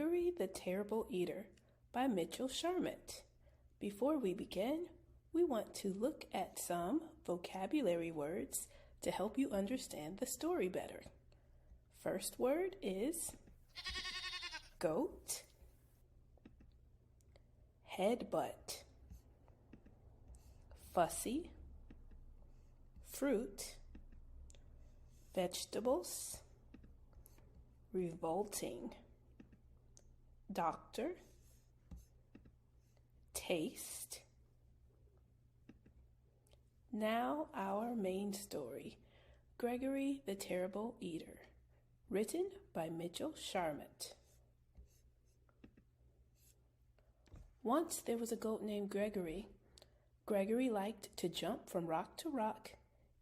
Gregory the Terrible Eater by Mitchell Sharmat. Before we begin, we want to look at some vocabulary words to help you understand the story better. First word is goat, headbutt, fussy, fruit, vegetables, revolting, doctor, taste. Now our main story, Gregory the Terrible Eater, written by Mitchell Sharmat. Once there was a goat named Gregory. Gregory liked to jump from rock to rock,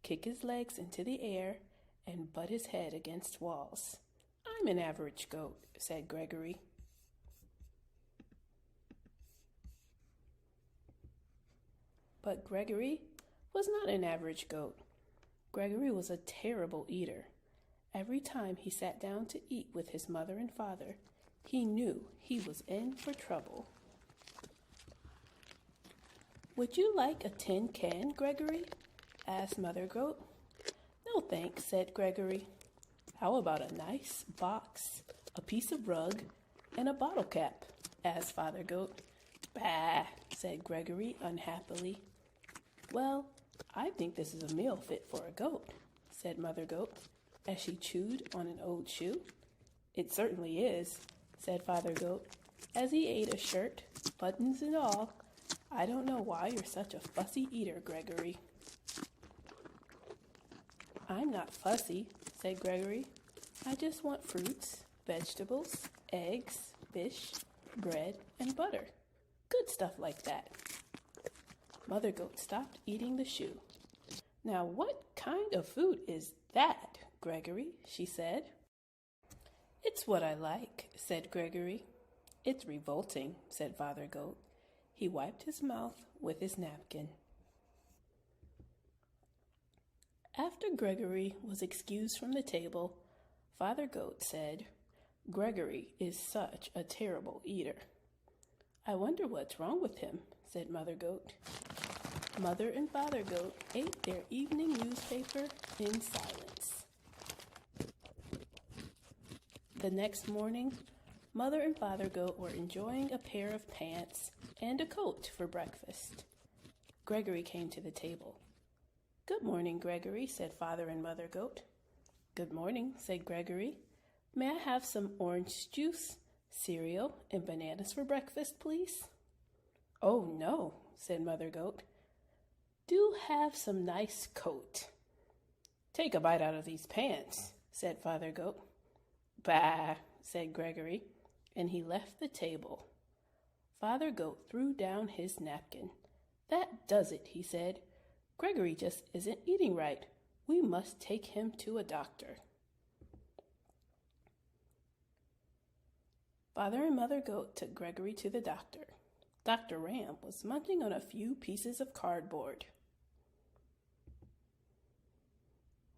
kick his legs into the air, and butt his head against walls. "I'm an average goat," said Gregory. But Gregory was not an average goat. Gregory was a terrible eater. Every time he sat down to eat with his mother and father, he knew he was in for trouble. "Would you like a tin can, Gregory?" asked Mother Goat. "No, thanks," said Gregory. "How about a nice box, a piece of rug, and a bottle cap?" asked Father Goat. "Bah," said Gregory unhappily. "Well, I think this is a meal fit for a goat," said Mother Goat, as she chewed on an old shoe. "It certainly is," said Father Goat, as he ate a shirt, buttons and all. "I don't know why you're such a fussy eater, Gregory." "I'm not fussy," said Gregory. "I just want fruits, vegetables, eggs, fish, bread, and butter. Good stuff like that." Mother Goat stopped eating the shoe. "Now what kind of food is that, Gregory?" she said. "It's what I like," said Gregory. "It's revolting," said Father Goat. He wiped his mouth with his napkin. After Gregory was excused from the table, Father Goat said, "Gregory is such a terrible eater." "I wonder what's wrong with him," said Mother Goat. Mother and Father Goat ate their evening newspaper in silence. The next morning, Mother and Father Goat were enjoying a pair of pants and a coat for breakfast. Gregory came to the table. "Good morning, Gregory," said Father and Mother Goat. "Good morning," said Gregory. "May I have some orange juice, cereal, and bananas for breakfast, please?" "Oh, no," said Mother Goat. "Do have some nice coat." "Take a bite out of these pants," said Father Goat. "Bah," said Gregory, and he left the table. Father Goat threw down his napkin. "That does it," he said. "Gregory just isn't eating right. We must take him to a doctor." Father and Mother Goat took Gregory to the doctor. Dr. Ram was munching on a few pieces of cardboard.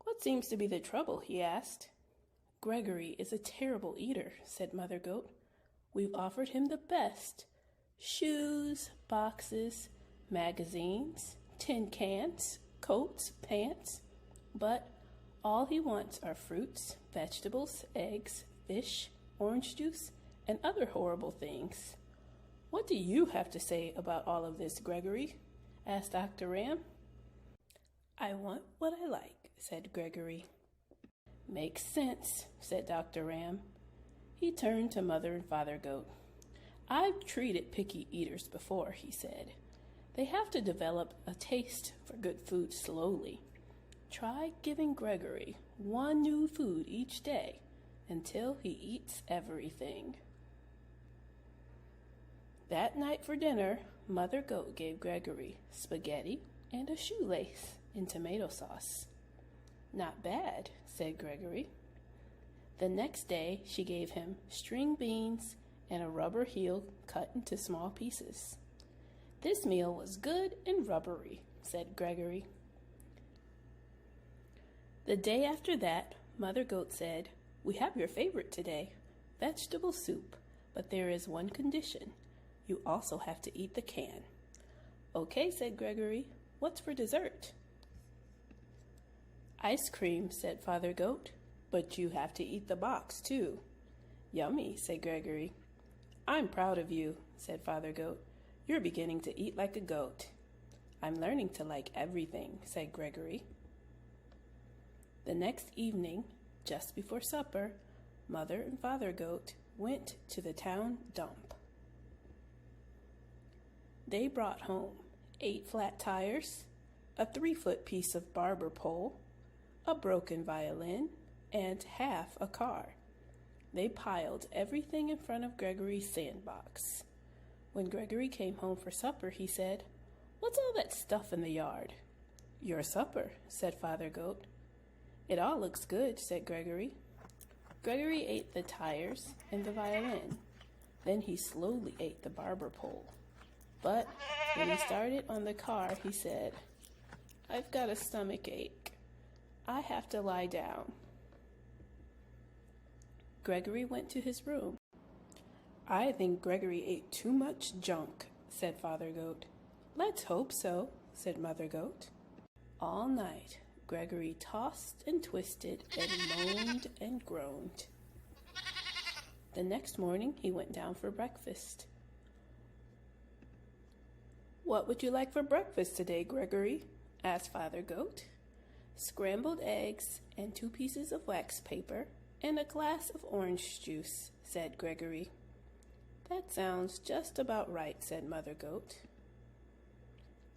"What seems to be the trouble?" he asked. "Gregory is a terrible eater," said Mother Goat. "We've offered him the best: shoes, boxes, magazines, tin cans, coats, pants. But all he wants are fruits, vegetables, eggs, fish, orange juice, and other horrible things." "What do you have to say about all of this, Gregory?" asked Dr. Ram. "I want what I like," said Gregory. "Makes sense," said Dr. Ram. He turned to Mother and Father Goat. "I've treated picky eaters before," he said. "They have to develop a taste for good food slowly. Try giving Gregory one new food each day until he eats everything." That night for dinner, Mother Goat gave Gregory spaghetti and a shoelace in tomato sauce. "Not bad," said Gregory. The next day, she gave him string beans and a rubber heel cut into small pieces. "This meal was good and rubbery," said Gregory. The day after that, Mother Goat said, "We have your favorite today, vegetable soup. But there is one condition. You also have to eat the can. Okay, said Gregory. What's for dessert? Ice cream, said Father Goat. But you have to eat the box, too. Yummy, said Gregory. I'm proud of you, said Father Goat. You're beginning to eat like a goat. I'm learning to like everything, said Gregory. The next evening, just before supper, Mother and Father Goat went to the town dump. They brought home 8 flat tires, a 3-foot piece of barber pole, a broken violin, and half a car. They piled everything in front of Gregory's sandbox. When Gregory came home for supper, he said, "What's all that stuff in the yard?" "Your supper," said Father Goat. "It all looks good," said Gregory. Gregory ate the tires and the violin. Then he slowly ate the barber pole. But when he started on the car, he said, "I've got a stomach ache. I have to lie down." Gregory went to his room. "I think Gregory ate too much junk," said Father Goat. "Let's hope so," said Mother Goat. All night, Gregory tossed and twisted and moaned and groaned. The next morning, he went down for breakfast. "What would you like for breakfast today, Gregory?" asked Father Goat. "Scrambled eggs and 2 pieces of wax paper and a glass of orange juice," said Gregory. "That sounds just about right," said Mother Goat.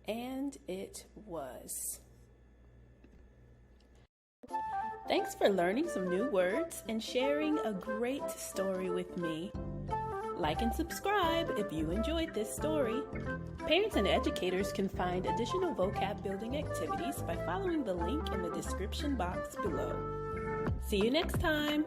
And it was. Thanks for learning some new words and sharing a great story with me. Like and subscribe if you enjoyed this story. Parents and educators can find additional vocab building activities by following the link in the description box below. See you next time!